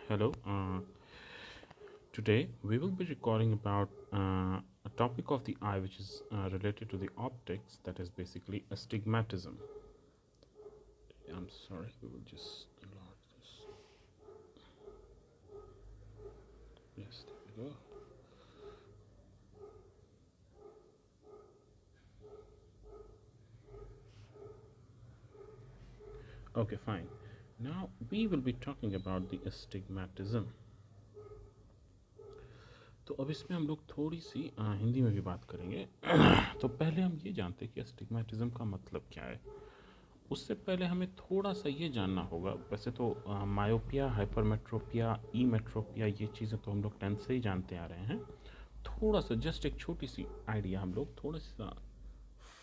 Hello. Today we will be recording about a topic of the eye which is related to the optics, that is basically astigmatism. I'm sorry, we will just enlarge this. Yes, there we go. Okay, fine. Now we will be talking about the astigmatism. तो अब इसमें हम लोग थोड़ी सी हिंदी में भी बात करेंगे। तो पहले हम ये जानते हैं कि अस्टिग्मेटिज्म का मतलब क्या है। उससे पहले हमें थोड़ा सा ये जानना होगा। वैसे तो मायोपिया, हाइपरमेट्रोपिया, ई मेट्रोपिया, ये चीज़ें तो हम लोग 10th से ही जानते आ रहे हैं। थोड़ा सा जस्ट एक छोटी सी आइडिया हम लोग थोड़ा सा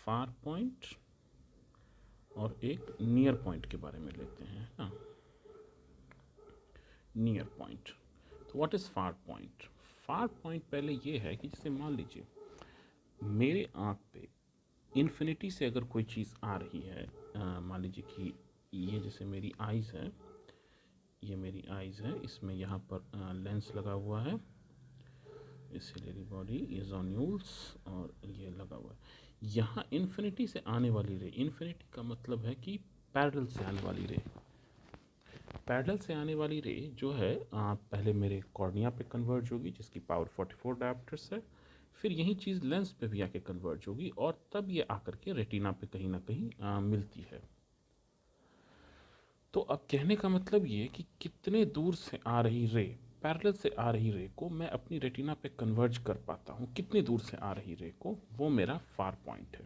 फार पॉइंट और एक नियर पॉइंट के बारे में लेते हैं ना। नियर पॉइंट, तो what is far point? Far point पहले ये है कि जैसे मान लीजिए मेरे आँख पे इन्फिनिटी से अगर कोई चीज़ आ रही है, मान लीजिए कि ये जैसे मेरी आइज़ है, ये मेरी आइज़ है, इसमें यहाँ पर लेंस लगा हुआ है, सिलेरी बॉडी, ये जोन्यूल्स और ये लगा हुआ है। यहाँ इन्फिनिटी से आने वाली रे, इन्फिनिटी का मतलब है कि पैरेलल से आने वाली रे। पैरेलल से आने वाली रे जो है पहले मेरे कॉर्निया पे कन्वर्ज होगी जिसकी पावर 44 डायोप्टर्स है, फिर यही चीज़ लेंस पे भी आके कन्वर्ज होगी और तब ये आकर के रेटिना पे कहीं ना कहीं मिलती है। तो अब कहने का मतलब ये कि कितने दूर से आ रही रे, पैरेलल से आ रही रे को मैं अपनी रेटिना पे कन्वर्ज कर पाता हूँ, कितनी दूर से आ रही रे को, वो मेरा फार पॉइंट है।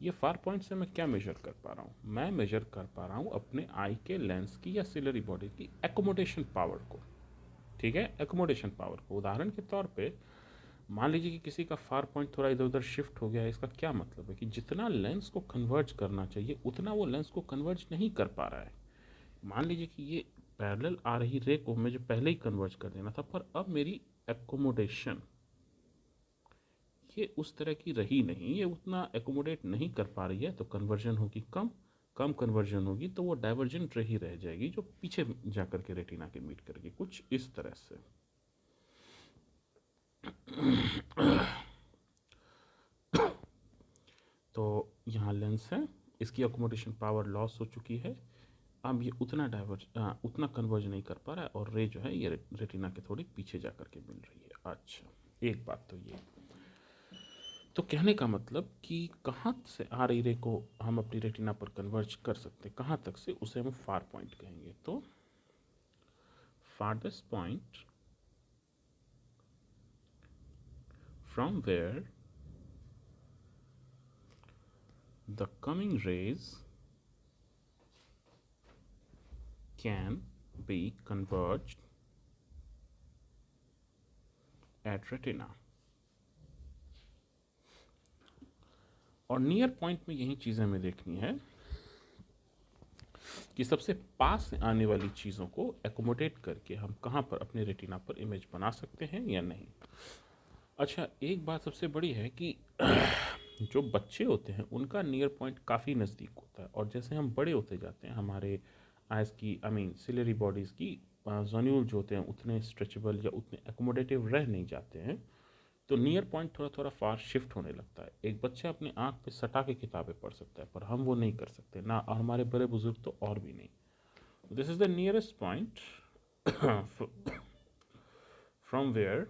ये फार पॉइंट से मैं क्या मेजर कर पा रहा हूँ? मैं मेजर कर पा रहा हूँ अपने आई के लेंस की या सिलरी बॉडी की एकोमोडेशन पावर को। ठीक है, एकोमोडेशन पावर को। उदाहरण के तौर पे मान लीजिए कि किसी का फार पॉइंट थोड़ा इधर उधर शिफ्ट हो गया है। इसका क्या मतलब है कि जितना लेंस को कन्वर्ज करना चाहिए उतना वो लेंस को कन्वर्ज नहीं कर पा रहा है। मान लीजिए कि ये पैरेलल आ रही रे को मुझे पहले ही कन्वर्ज कर देना था, पर अब मेरी एकोमोडेशन ये उस तरह की रही नहीं, ये उतना एकोमोडेट नहीं कर पा रही है, तो कन्वर्जन होगी कम। कम कन्वर्जन होगी तो वो डाइवर्जेंट रे ही रह जाएगी जो पीछे जाकर के रेटिना के मीट करेगी, कुछ इस तरह से। तो यहाँ लेंस है, इसकी अकोमोडेशन पावर लॉस हो चुकी है। अब ये उतना कन्वर्ज नहीं कर पा रहा है और रे जो है ये रेटिना के थोड़ी पीछे जा कर के मिल रही है। अच्छा, एक बात तो ये, तो कहने का मतलब कि कहाँ से आ रही रे को हम अपनी रेटिना पर कन्वर्ज कर सकते हैं, कहाँ तक से, उसे हम फार पॉइंट कहेंगे। तो farthest point from where the coming rays can be converged at retina। और नियर पॉइंट में यही चीज़ें हमें देखनी है कि सबसे पास से आने वाली चीज़ों को एकोमोडेट करके हम कहाँ पर अपने रेटिना पर इमेज बना सकते हैं या नहीं। अच्छा, एक बात सबसे बड़ी है कि जो बच्चे होते हैं उनका नियर पॉइंट काफ़ी नज़दीक होता है, और जैसे हम बड़े होते जाते हैं हमारे आइज़ की, आई मीन सिलरी बॉडीज़ की जोन्यूल जो होते हैं उतने स्ट्रेचेबल या उतने एकोमोडेटिव रह नहीं जाते हैं, तो नियर पॉइंट थोड़ा थोड़ा फार शिफ्ट होने लगता है। एक बच्चा अपने आँख पे सटा के किताबें पढ़ सकता है, पर हम वो नहीं कर सकते ना, और हमारे बड़े बुजुर्ग तो और भी नहीं। This is the nearest point from where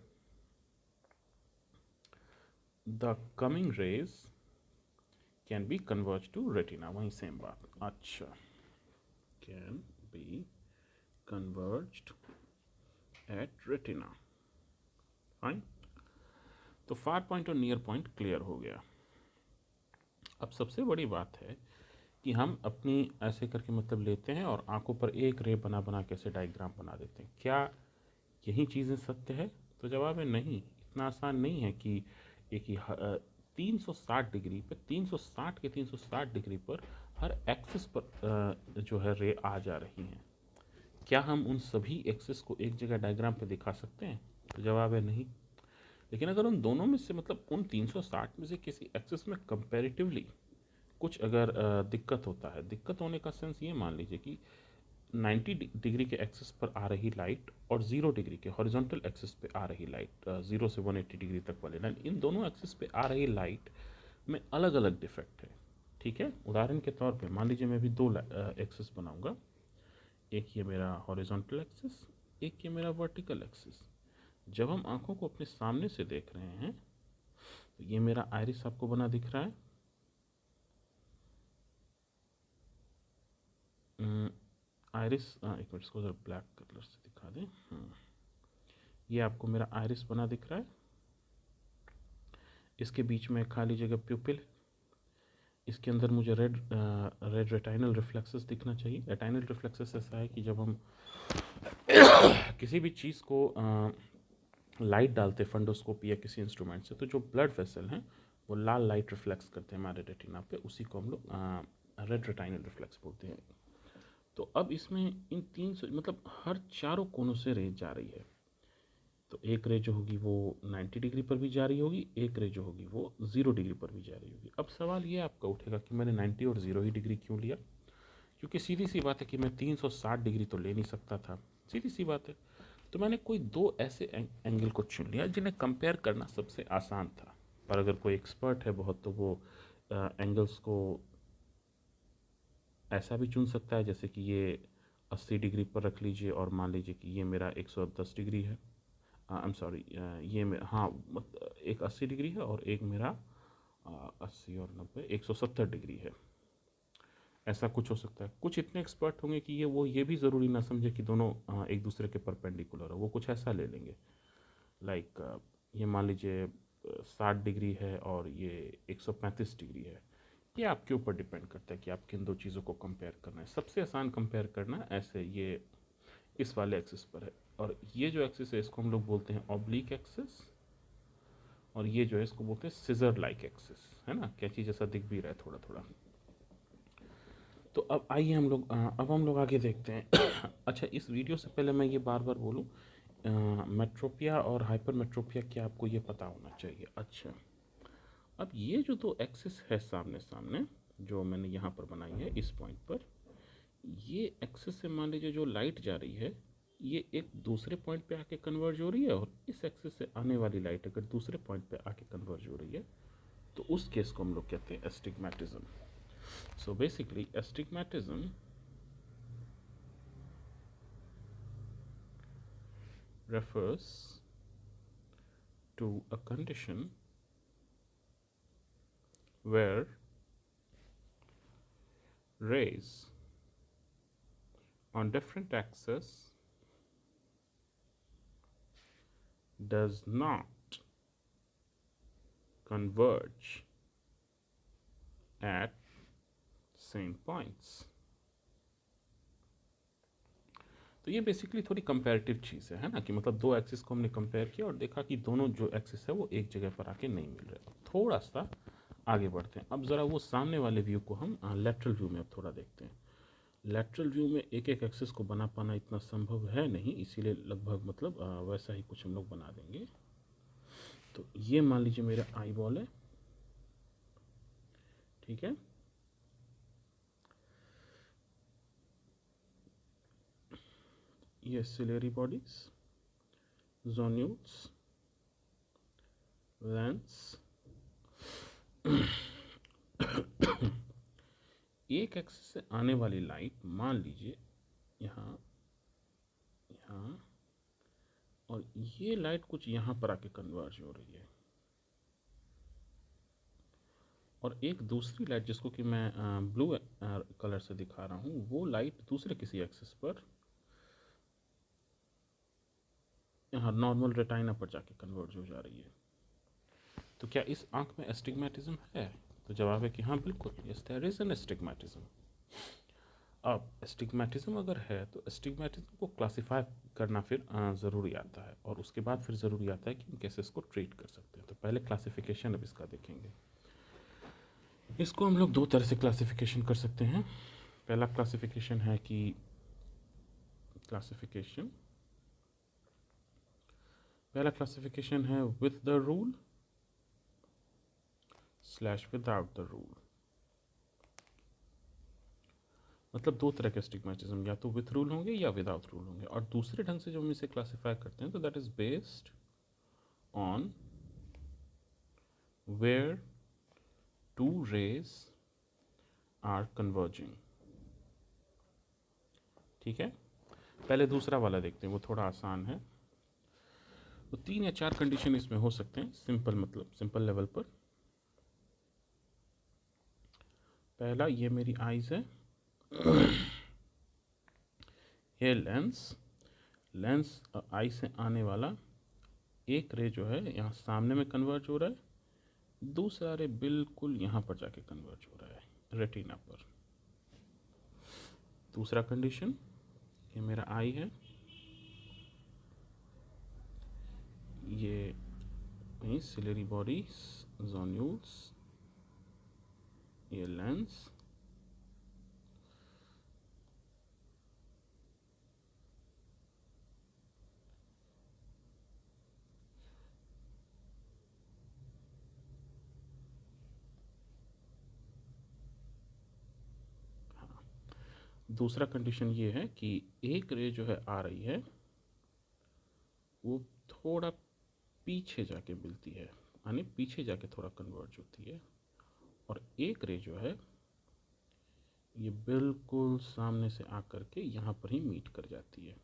the coming rays can be converge to retina. वहीं सेम बात। अच्छा, can be converged at retina. Fine. तो फार पॉइंट और नियर पॉइंट क्लियर हो गया। अब सबसे बड़ी बात है कि हम अपनी ऐसे करके मतलब लेते हैं और आंखों पर एक रे बना बना के ऐसे डायग्राम बना देते हैं। क्या यही चीज़ें सत्य है? तो जवाब है नहीं। इतना आसान नहीं है कि एक ही 360 डिग्री पे, 360 के 360 डिग्री पर हर एक्सिस पर जो है रे आ जा रही हैं। क्या हम उन सभी एक्सिस को एक जगह डायग्राम पे दिखा सकते हैं? तो जवाब है नहीं। लेकिन अगर उन दोनों में से मतलब उन 360 में से किसी एक्सिस में कंपैरेटिवली कुछ अगर दिक्कत होता है, दिक्कत होने का सेंस ये मान लीजिए कि 90 डिग्री के एक्सिस पर आ रही लाइट और 0 डिग्री के हॉरिजॉन्टल एक्सिस पे आ रही लाइट, 0 से 180 डिग्री तक वाले लाइन, इन दोनों एक्सिस पे आ रही लाइट में अलग अलग डिफेक्ट है। ठीक है, उदाहरण के तौर पे मान लीजिए मैं भी दो एक्सिस बनाऊंगा, एक ये मेरा हॉरिजॉन्टल एक्सिस, एक ये मेरा वर्टिकल एक्सिस। जब हम आंखों को अपने सामने से देख रहे हैं तो ये मेरा आइरिस आपको बना दिख रहा है। आइरिस, एक मिनट, इसको जरा ब्लैक कलर से दिखा दें। ये आपको मेरा आइरिस बना दिख रहा है। इसके बीच में खाली जगह प्यूपिल, इसके अंदर मुझे रेड रेटाइनल रिफ्लेक्सेस दिखना चाहिए। रेटाइनल रिफ्लेक्सेस ऐसा है कि जब हम किसी भी चीज़ को लाइट डालते हैं फंडोस्कोपी या किसी इंस्ट्रूमेंट से, तो जो ब्लड वेसल हैं वो लाल लाइट रिफ्लेक्स करते हैं हमारे रेटिना पे, उसी को हम लोग रेड रेटाइनल रिफ्लेक्स बोलते हैं। तो अब इसमें इन तीन से मतलब हर चारों कोनों से रे जा रही है। तो एक रे जो होगी वो 90 डिग्री पर भी जा रही होगी, एक रे जो होगी वो 0 डिग्री पर भी जा रही होगी। अब सवाल ये आपका उठेगा कि मैंने 90 और 0 ही डिग्री क्यों लिया? क्योंकि सीधी सी बात है कि मैं 360 डिग्री तो ले नहीं सकता था, सीधी सी बात है। तो मैंने कोई दो ऐसे एंगल को चुन लिया जिन्हें कंपेयर करना सबसे आसान था। पर अगर कोई एक्सपर्ट है बहुत तो वो एंगल्स को ऐसा भी चुन सकता है, जैसे कि ये 80 डिग्री पर रख लीजिए और मान लीजिए कि ये मेरा 110 डिग्री है। आई एम सॉरी, ये मेरा, हाँ, एक 80 डिग्री है और एक मेरा 80 और 90 170 डिग्री है। ऐसा कुछ हो सकता है। कुछ इतने एक्सपर्ट होंगे कि ये भी ज़रूरी ना समझे कि दोनों एक दूसरे के परपेंडिकुलर हो, वो कुछ ऐसा ले लेंगे। लाइक ये मान लीजिए 60 डिग्री है और ये 135 डिग्री है। ये आपके ऊपर डिपेंड करता है कि आप किन दो चीज़ों को कंपेयर करना है। सबसे आसान कंपेयर करना ऐसे ये इस वाले एक्सिस पर है, और ये जो एक्सिस है इसको हम लोग बोलते हैं ऑब्लिक एक्सिस, और ये जो है इसको बोलते हैं सिजर लाइक एक्सिस, है ना, कैंची जैसा दिख भी रहा है थोड़ा थोड़ा। तो अब आइए हम लोग अब हम लोग आगे देखते हैं। अच्छा, इस वीडियो से पहले मैं ये बार बार बोलूँ, मेट्रोपिया और हाइपरमेट्रोपिया क्या आपको ये पता होना चाहिए। अच्छा, अब ये जो दो एक्सिस है सामने सामने जो मैंने यहाँ पर बनाई है इस पॉइंट पर, ये एक्सिस से मान लीजिए जो लाइट जा रही है ये एक दूसरे पॉइंट पे आके कन्वर्ज हो रही है, और इस एक्सिस से आने वाली लाइट अगर दूसरे पॉइंट पे आके कन्वर्ज हो रही है तो उस केस को हम लोग कहते हैं astigmatism. So basically astigmatism refers to a condition where rays on different axes does not converge at same points। तो ये बेसिकली थोड़ी कंपैरेटिव चीज़ है ना, कि मतलब दो एक्सिस को हमने कंपेयर किया और देखा कि दोनों जो एक्सिस है वो एक जगह पर आके नहीं मिल रहे। थोड़ा सा आगे बढ़ते हैं, अब ज़रा वो सामने वाले व्यू को हम लेटरल व्यू में अब थोड़ा देखते हैं। लेटरल व्यू में एक एक एक्सिस को बना पाना इतना संभव है नहीं, इसीलिए लगभग मतलब वैसा ही कुछ हम लोग बना देंगे। तो ये मान लीजिए मेरा आई बॉल है, ठीक है। ये सिलेरी बॉडीज, जोन्यूल्स, लेंस। एक एक्सिस से आने वाली लाइट मान लीजिए यहाँ यहाँ, और ये लाइट कुछ यहाँ पर आके कन्वर्ज हो रही है, और एक दूसरी लाइट जिसको कि मैं ब्लू कलर से दिखा रहा हूँ, वो लाइट दूसरे किसी एक्सिस पर यहाँ नॉर्मल रेटाइना पर जाके कन्वर्ज हो जा रही है। तो क्या इस आंख में एस्टिग्मेटिज्म है? तो जवाब है कि हाँ, बिल्कुल, yes there is an astigmatism. अब एस्टिग्मेटिज्म अगर है तो एस्टिग्मेटिज्म को क्लासिफाई करना फिर ज़रूरी आता है, और उसके बाद फिर ज़रूरी आता है कि हम कैसे इसको ट्रीट कर सकते हैं। तो पहले क्लासिफिकेशन अब इसका देखेंगे। इसको हम लोग दो तरह से क्लासिफिकेशन कर सकते हैं। पहला क्लासिफिकेशन है कि क्लासिफिकेशन पहला क्लासिफिकेशन है with the rule / without the rule. मतलब दो तरह के स्टिग्मेटिज्म, या तो विथ रूल होंगे या विदाउट रूल होंगे। और दूसरे ढंग से जब हम इसे क्लासीफाई करते हैं तो that is based on where two rays are converging. ठीक है, पहले दूसरा वाला देखते हैं, वो थोड़ा आसान है। तो 3 या 4 कंडीशन इसमें हो सकते हैं, सिंपल मतलब सिंपल लेवल पर। पहला, ये मेरी आईज है, ये लेंस आई से आने वाला एक रे जो है यहाँ सामने में कन्वर्ज हो रहा है, दूसरा रे बिल्कुल यहाँ पर जाके कन्वर्ज हो रहा है रेटिना पर। दूसरा कंडीशन, ये मेरा आई है, ये सिलेरी बॉडी जोन्यूल्स, ये लेंस, दूसरा कंडीशन ये है कि एक रे जो है आ रही है वो थोड़ा पीछे जाके मिलती है, यानी पीछे जाके थोड़ा कन्वर्ज होती है, और एक रे जो है ये बिल्कुल सामने से आकर के यहाँ पर ही मीट कर जाती है।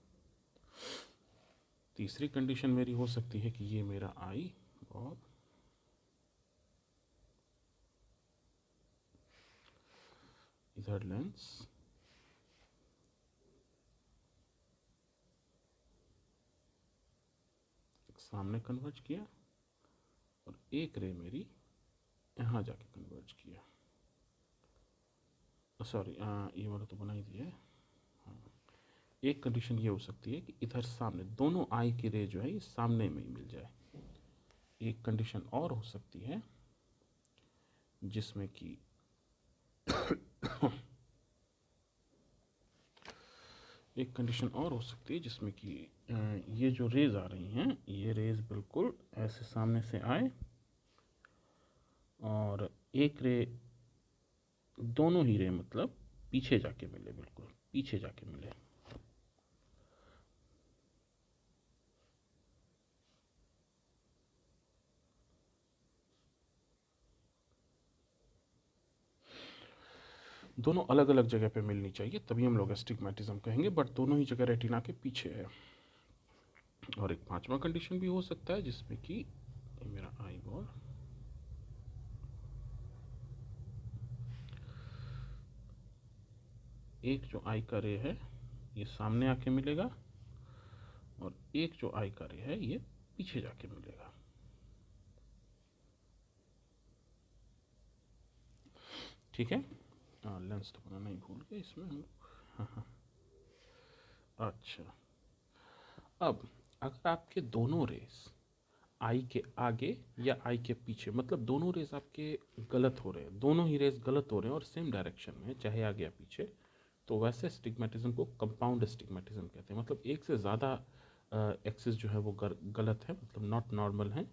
तीसरी कंडीशन मेरी हो सकती है कि ये मेरा आई और इधर लेंस, सामने कन्वर्ज किया और एक रे मेरी यहाँ जाके कन्वर्ज किया। सॉरी, ये वाला तो बना ही दिया है। हाँ, एक कंडीशन ये हो सकती है कि इधर सामने दोनों आई की रे जो है ये सामने में ही मिल जाए। एक कंडीशन और हो सकती है जिसमें कि एक कंडीशन और हो सकती है जिसमें कि ये जो रेज आ रही हैं ये रेज बिल्कुल ऐसे सामने से आए और एक रे, दोनों ही रे मतलब पीछे जाके मिले, बिल्कुल पीछे जाके मिले। दोनों अलग अलग जगह पे मिलनी चाहिए, तभी हम लोग एस्टिग्मेटिज्म कहेंगे, बट दोनों ही जगह रेटिना के पीछे है। और एक पांचवा कंडीशन भी हो सकता है जिसमें कि मेरा आई बॉल एक जो आई का रे है ये सामने आके मिलेगा और एक जो आई का रे है ये पीछे जाके मिलेगा। ठीक है, लेंस तो बनाना ही भूल गए इसमें हम। हाँ हाँ, अच्छा, अब अगर आपके दोनों रेस आई के आगे या आई के पीछे, मतलब दोनों रेस आपके गलत हो रहे हैं, दोनों ही रेस गलत हो रहे हैं और सेम डायरेक्शन में, चाहे आगे या पीछे, तो वैसे स्टिग्मेटिज्म को कंपाउंड स्टिग्मेटिज्म कहते हैं। मतलब एक से ज़्यादा एक्सिस जो है वो गलत है, मतलब नॉट नॉर्मल है,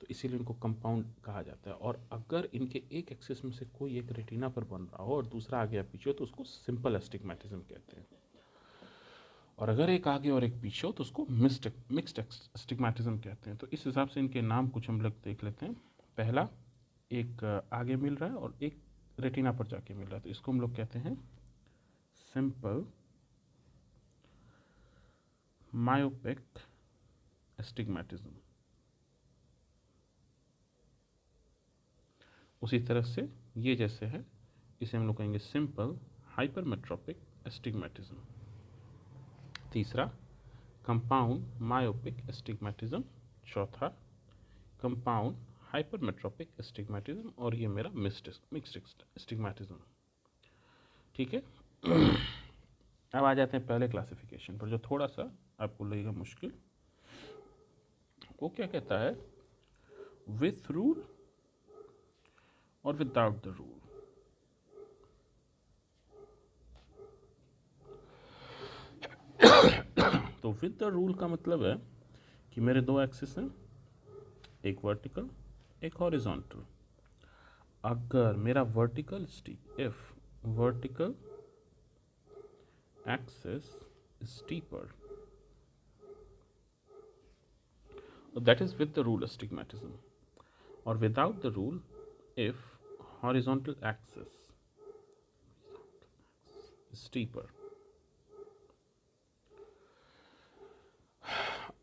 तो इसीलिए इनको कंपाउंड कहा जाता है। और अगर इनके एक एक्सिस में से कोई एक रेटिना पर बन रहा हो और दूसरा आगे या पीछे हो तो उसको सिंपल स्टिग्मेटिज्म कहते हैं। और अगर एक आगे और एक पीछे हो तो उसको मिक्स्ड स्टिग्मेटिज्म कहते हैं। तो इस हिसाब से इनके नाम कुछ हम लोग देख लेते हैं। पहला, एक आगे मिल रहा है और एक रेटिना पर जाके मिल रहा है, तो इसको हम लोग कहते हैं सिंपल मायोपिक एस्टिग्मेटिज्म। उसी तरह से ये जैसे है, इसे हम लोग कहेंगे सिंपल हाइपरमेट्रोपिक एस्टिग्मेटिज्म। तीसरा, कंपाउंड मायोपिक एस्टिग्मेटिज्म। चौथा, कंपाउंड हाइपरमेट्रोपिक एस्टिग्मेटिज्म, और ये मेरा मिक्स्ड एस्टिग्मेटिज्म। ठीक है, अब आ जाते हैं पहले क्लासिफिकेशन पर, जो थोड़ा सा आपको लगेगा मुश्किल। वो क्या कहता है, विथ रूल और विदाउट द रूल। तो विद द रूल का मतलब है कि मेरे दो एक्सिस हैं, एक वर्टिकल एक हॉरिजॉन्टल। अगर मेरा vertical stick, if vertical axis is steeper. That is with the rule astigmatism. Or without the rule, if horizontal axis is steeper.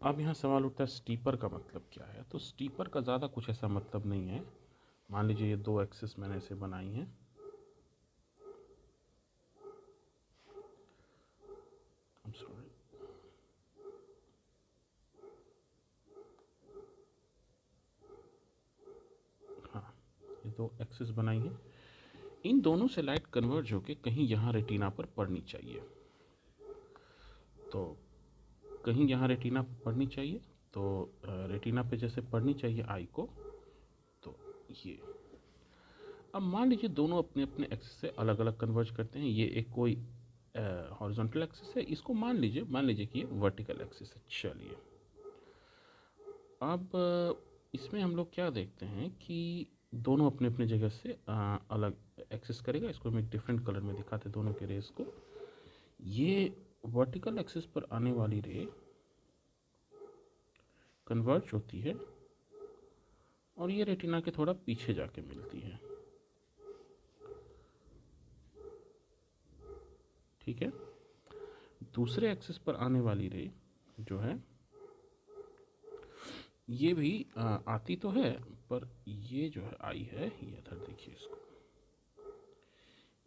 अब यहाँ सवाल उठता है स्टीपर का मतलब क्या है। तो स्टीपर का ज़्यादा कुछ ऐसा मतलब नहीं है। मान लीजिए ये दो एक्सिस मैंने ऐसे बनाई हैं, सॉरी, हाँ, ये दो एक्सिस बनाई हैं। इन दोनों से लाइट कन्वर्ज होके कहीं यहाँ रेटिना पर पड़नी चाहिए। तो कहीं यहाँ रेटिना पर पड़नी चाहिए, तो रेटिना पे जैसे पड़नी चाहिए आई को, तो ये। अब मान लीजिए दोनों अपने अपने एक्सिस से अलग अलग कन्वर्ज करते हैं। ये एक कोई हॉरिजॉन्टल एक्सिस है, इसको मान लीजिए कि ये वर्टिकल एक्सिस है। चलिए, अब इसमें हम लोग क्या देखते हैं कि दोनों अपने अपने जगह से अलग एक्सिस करेगा। इसको हम एक डिफरेंट कलर में दिखाते हैं दोनों के रेस को। ये वर्टिकल एक्सिस पर आने वाली रे कन्वर्ज होती है और ये रेटिना के थोड़ा पीछे जाके मिलती है। ठीक है, दूसरे एक्सिस पर आने वाली रे जो है ये भी आती तो है, पर ये जो है आई है, ये इधर देखिए इसको,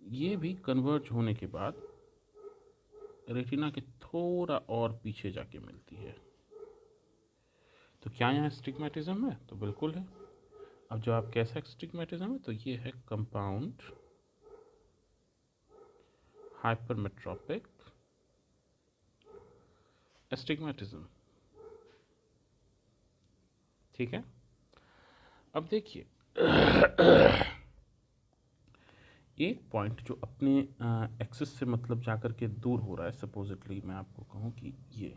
ये भी कन्वर्ज होने के बाद रेटिना के थोड़ा और पीछे जाके मिलती है। तो क्या यहाँ स्टिग्मेटिज्म है? तो बिल्कुल है। अब जो आप कैसा स्टिग्मेटिज्म है, तो ये है कंपाउंड हाइपरमेट्रोपिक एस्टिग्मेटिज्म। ठीक है, अब देखिए एक पॉइंट जो अपने एक्सिस से मतलब जाकर के दूर हो रहा है। सपोजिटली मैं आपको कहूँ कि ये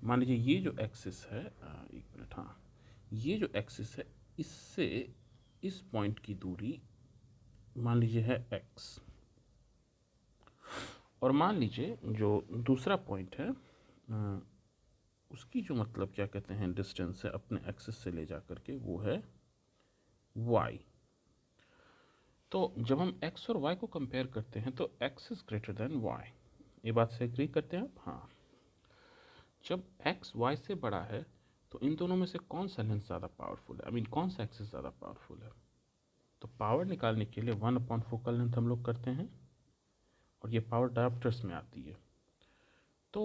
मान लीजिए ये जो एक्सिस है, एक मिनट, हाँ, ये जो एक्सिस है इससे इस पॉइंट की दूरी मान लीजिए है x, और मान लीजिए जो दूसरा पॉइंट है उसकी जो मतलब क्या कहते हैं डिस्टेंस है अपने एक्सिस से ले जा करके, वो है y। तो जब हम x और y को कंपेयर करते हैं तो x is greater than y। ये बात से एग्री करते हैं आप? हाँ। जब x y से बड़ा है तो इन दोनों में से कौन सा लेंस ज़्यादा पावरफुल है, आई मीन कौन सा एक्सिस ज़्यादा पावरफुल है? तो पावर निकालने के लिए 1 अपॉन फोकल लेंथ हम लोग करते हैं, और ये पावर डायोप्टर्स में आती है। तो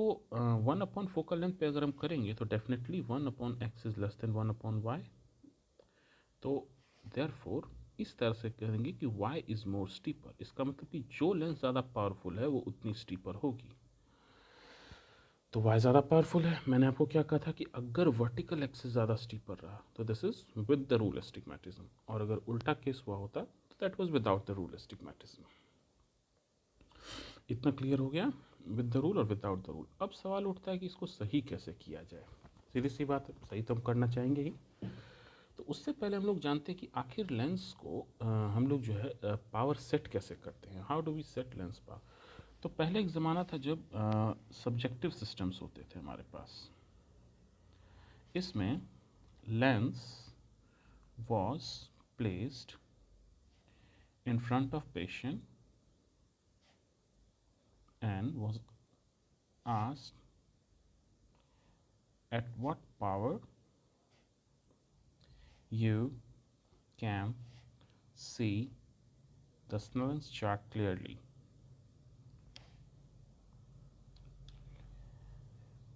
1 अपॉन फोकल लेंथ पे अगर हम करेंगे तो definitely 1 upon X is less than 1 upon Y. तो देयरफॉर इस तरह से कहेंगे कि y इज मोर स्टीपर। इसका मतलब कि जो लेंस ज़्यादा पावरफुल है वो उतनी स्टीपर होगी। तो y ज़्यादा पावरफुल है। मैंने आपको क्या कहा था कि अगर वर्टिकल एक्सिस ज़्यादा स्टीपर रहा तो this is with the rule astigmatism, और अगर उल्टा केस हुआ होता तो that was without the rule astigmatism. इतना क्लियर हो गया, विद द रूल और विदाउट द रूल। अब सवाल उठता है कि इसको सही कैसे किया जाए। सीधी सी बात है, सही तो हम करना चाहेंगे ही। तो उससे पहले हम लोग जानते हैं कि आखिर लेंस को हम लोग जो है पावर सेट कैसे करते हैं। How do we set lens power? तो पहले एक ज़माना था जब सब्जेक्टिव सिस्टम्स होते थे हमारे पास। इसमें lens was placed in front of patient and was asked at what power you can see the Snellen's chart clearly.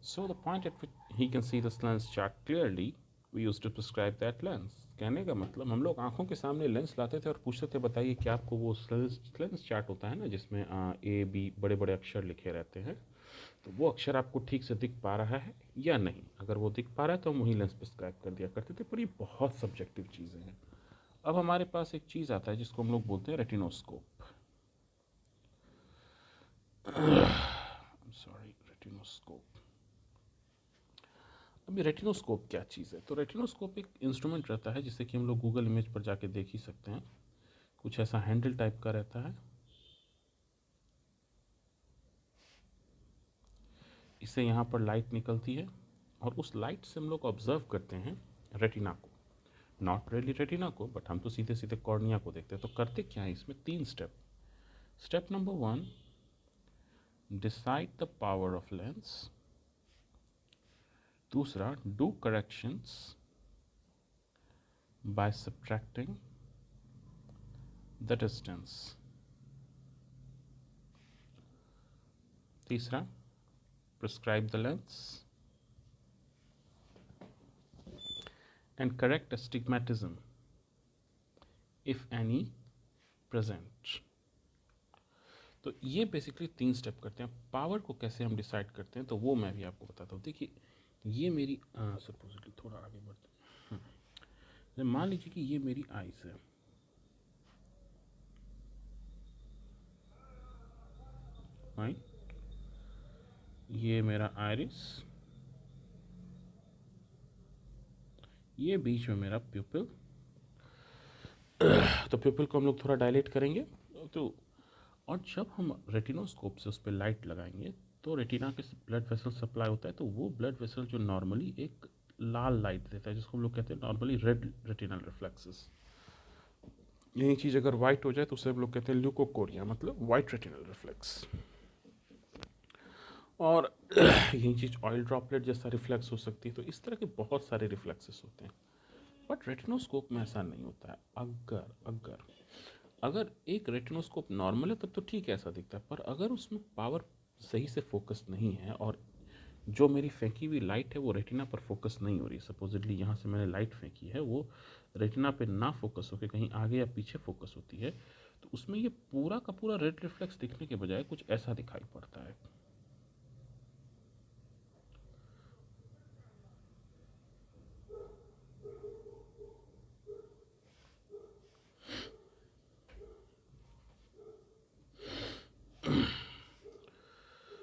So the point at which he can see the Snellen's chart clearly, we used to prescribe that lens. कहने का मतलब हम लोग आंखों के सामने lens लाते थे और पूछते थे बताइए क्या आपको वो लेंस चार्ट होता है ना जिसमें ए बी बड़े बड़े अक्षर लिखे रहते हैं, तो वो अक्षर आपको ठीक से दिख पा रहा है या नहीं। अगर वो दिख पा रहा है तो हम वही लेंस प्रिस्क्राइब कर दिया करते थे। पर ये बहुत सब्जेक्टिव चीज़ें हैं। अब हमारे पास एक चीज़ आता है जिसको हम लोग बोलते हैं रेटिनोस्कोप। Sorry, retinoscope. अब ये रेटिनोस्कोप क्या चीज़ है? तो रेटिनोस्कोप एक इंस्ट्रूमेंट रहता है जिसे कि हम लोग गूगल इमेज पर जाके देख ही सकते हैं। कुछ ऐसा हैंडल टाइप का रहता है, इससे यहाँ पर लाइट निकलती है और उस लाइट से हम लोग ऑब्जर्व करते हैं रेटिना को, नॉट रियली रेटिना को, बट हम तो सीधे सीधे कॉर्निया को देखते हैं। तो करते क्या है इसमें, 3 step. Step number 1, decide the power of lens. दूसरा, do corrections by subtracting the distance. तीसरा, prescribe the lens and correct astigmatism if any present। तो ये बेसिकली 3 स्टेप करते हैं। पावर को कैसे हम डिसाइड करते हैं तो वो मैं भी आपको बताता हूँ। देखिए ये मेरी सपोजिटली थोड़ा आगे बढ़ते हैं, मान लीजिए कि ये मेरी आइज है, राइट, ये मेरा आइरिस, ये बीच में मेरा प्यूपिल। तो प्यूपिल को हम लोग थोड़ा डायलेट करेंगे तो, और जब हम रेटिनोस्कोप से उस पर लाइट लगाएंगे तो रेटिना के ब्लड वेसल सप्लाई होता है, तो वो ब्लड वेसल जो नॉर्मली एक लाल लाइट देता है जिसको हम लोग कहते हैं नॉर्मली रेड रेटिनल रिफ्लेक्सेस। यही चीज़ अगर वाइट हो जाए तो उसे हम लोग कहते हैं ल्यूकोकोरिया, मतलब वाइट रेटिनल रिफ्लेक्स। और यही चीज़ ऑयल ड्रॉपलेट जैसा रिफ्लेक्स हो सकती है। तो इस तरह के बहुत सारे रिफ्लेक्सेस होते हैं, बट रेटिनोस्कोप में ऐसा नहीं होता है। अगर अगर अगर एक रेटिनोस्कोप नॉर्मल है तब तो ठीक है, ऐसा दिखता है, पर अगर उसमें पावर सही से फोकस नहीं है और जो मेरी फेंकी हुई लाइट है वो रेटिना पर फोकस नहीं हो रही, सपोजिटली यहाँ से मैंने लाइट फेंकी है, वो रेटिना पे ना फोकस होकर कहीं आगे या पीछे फोकस होती है, तो उसमें ये पूरा का पूरा रेड रिफ्लेक्स दिखने के बजाय कुछ ऐसा दिखाई पड़ता है।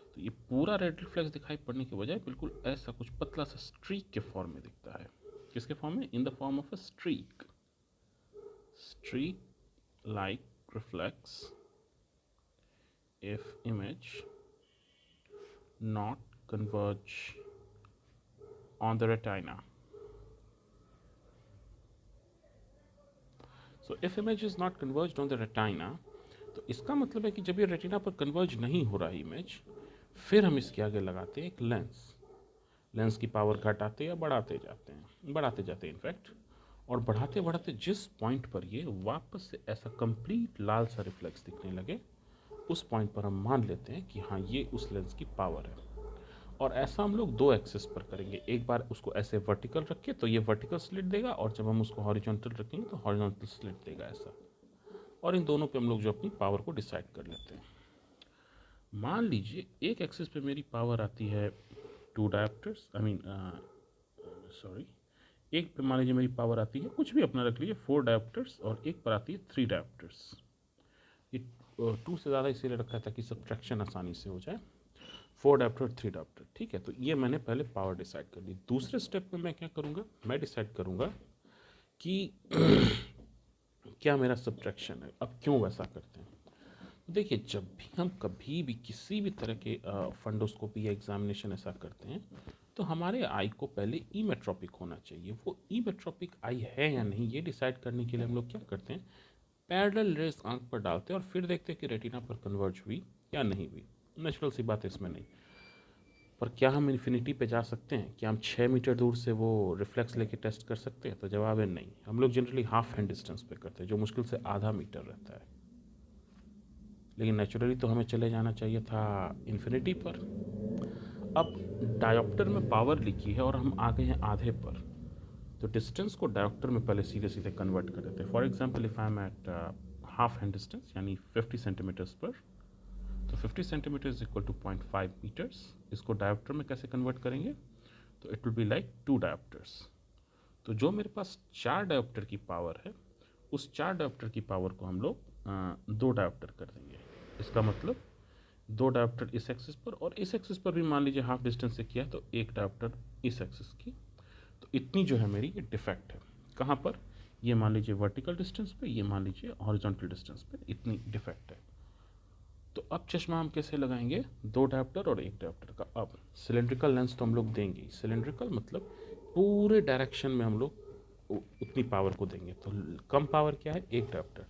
तो ये पूरा रेड रिफ्लेक्स दिखाई पड़ने के बजाय बिल्कुल ऐसा कुछ पतला सा स्ट्रीक के फॉर्म में दिखता है। किसके फॉर्म में? In the form of a streak. Streak like reflex if image not converge on the retina। So if image is not converged on the retina, तो इसका मतलब है कि जब ये रेटिना पर कन्वर्ज नहीं हो रहा इमेज, फिर हम इसके आगे लगाते हैं एक लेंस। लेंस की पावर घटाते या बढ़ाते जाते हैं इनफैक्ट, और बढ़ाते बढ़ाते जिस पॉइंट पर ये वापस से ऐसा कंप्लीट लाल सा रिफ्लेक्स दिखने लगे, उस पॉइंट पर हम मान लेते हैं कि हाँ ये उस लेंस की पावर है। और ऐसा हम लोग 2 एक्सिस पर करेंगे। एक बार उसको ऐसे वर्टिकल रखें तो ये वर्टिकल स्लिट देगा, और जब हम उसको हॉरिजॉन्टल रखेंगे तो हॉरिजॉन्टल स्लिट देगा ऐसा। और इन दोनों पे हम लोग जो अपनी पावर को डिसाइड कर लेते हैं। मान लीजिए एक एक्सिस पे मेरी पावर आती है 2 डायोप्टर्स, सॉरी, एक पे मान लीजिए मेरी पावर आती है, कुछ भी अपना रख लीजिए, 4 डायोप्टर्स, और एक पर आती है 3 डायोप्टर्स। ये 2 से ज़्यादा इसीलिए रखा था कि सब्ट्रैक्शन आसानी से हो जाए। 4 डायोप्टर 3 डायोप्टर, ठीक है। तो ये मैंने पहले पावर डिसाइड कर ली। दूसरे स्टेप में मैं क्या करूँगा, मैं डिसाइड करूँगा कि क्या मेरा सब्ट्रैक्शन है। अब क्यों वैसा करते हैं, देखिए जब भी हम कभी भी किसी भी तरह के फंडोस्कोपी या एग्जामिनेशन ऐसा करते हैं तो हमारे आई को पहले ईमेट्रोपिक होना चाहिए। वो ईमेट्रोपिक आई है या नहीं, ये डिसाइड करने के लिए हम लोग क्या करते हैं, पैरेलल रेस आंख पर डालते हैं और फिर देखते हैं कि रेटिना पर कन्वर्ज हुई या नहीं हुई। नेचुरल सी बात है इसमें नहीं, पर क्या हम इन्फिनिटी पे जा सकते हैं? क्या हम 6 मीटर दूर से वो रिफ्लेक्स लेके टेस्ट कर सकते हैं? तो जवाब है नहीं। हम लोग जनरली हाफ हैंड डिस्टेंस पे करते हैं, जो मुश्किल से आधा मीटर रहता है। लेकिन नेचुरली तो हमें चले जाना चाहिए था इन्फिनिटी पर। अब डायोप्टर में पावर लिखी है और हम आ गए हैं आधे पर, तो डिस्टेंस को डायोप्टर में पहले सीधे सीधे कन्वर्ट कर देते हैं। For example if I am at half hand distance यानी 50 सेंटीमीटर्स पर, तो 50 centimetre is equal to 0.5 metres. इसको डायोप्टर में कैसे कन्वर्ट करेंगे, तो it will be like 2 dioptres. तो जो मेरे पास 4 डायोप्टर की पावर है, उस 4 डायोप्टर की पावर को हम लोग 2 डायोप्टर कर देंगे। इसका मतलब 2 डायोप्टर इस एक्सिस पर, और इस एक्सिस पर भी मान लीजिए हाफ डिस्टेंस से किया तो 1 डायोप्टर इस एक्सिस की। तो इतनी जो है मेरी ये डिफेक्ट है। कहाँ पर? ये मान लीजिए वर्टिकल डिस्टेंस पे, ये मान लीजिए हॉरिजॉन्टल डिस्टेंस पे, इतनी डिफेक्ट है। तो अब चश्मा हम कैसे लगाएंगे, 2 डायोप्टर और 1 डायोप्टर का। अब सिलेंड्रिकल लेंस तो हम लोग देंगे ही, सिलेंड्रिकल मतलब पूरे डायरेक्शन में हम लोग उतनी पावर को देंगे। तो कम पावर क्या है, 1 डायोप्टर।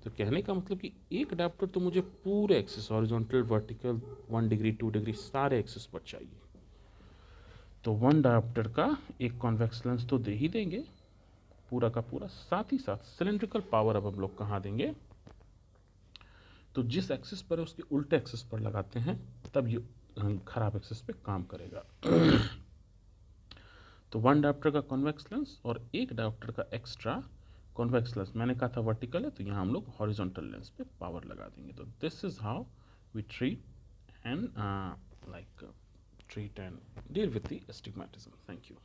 तो कहने का मतलब कि 1 डायोप्टर तो मुझे पूरे axis, horizontal, vertical, 1 degree 2 degree सारे एक्सिस पर चाहिए। तो 1 डायोप्टर का एक कॉन्वेक्स लेंस तो दे ही देंगे पूरा का पूरा, साथ ही साथ सिलेंड्रिकल पावर अब हम लोग कहाँ देंगे, तो जिस एक्सिस पर है उसके उल्टे एक्सिस पर लगाते हैं, तब ये खराब एक्सिस पे काम करेगा। तो 1 डायोप्टर का कॉन्वेक्स लेंस और 1 डायोप्टर का एक्स्ट्रा कॉन्वेक्स लेंस, मैंने कहा था वर्टिकल है तो यहाँ हम लोग हॉरिजॉन्टल लेंस पे पावर लगा देंगे। तो this is how we treat and like treat and deal with the astigmatism. Thank you.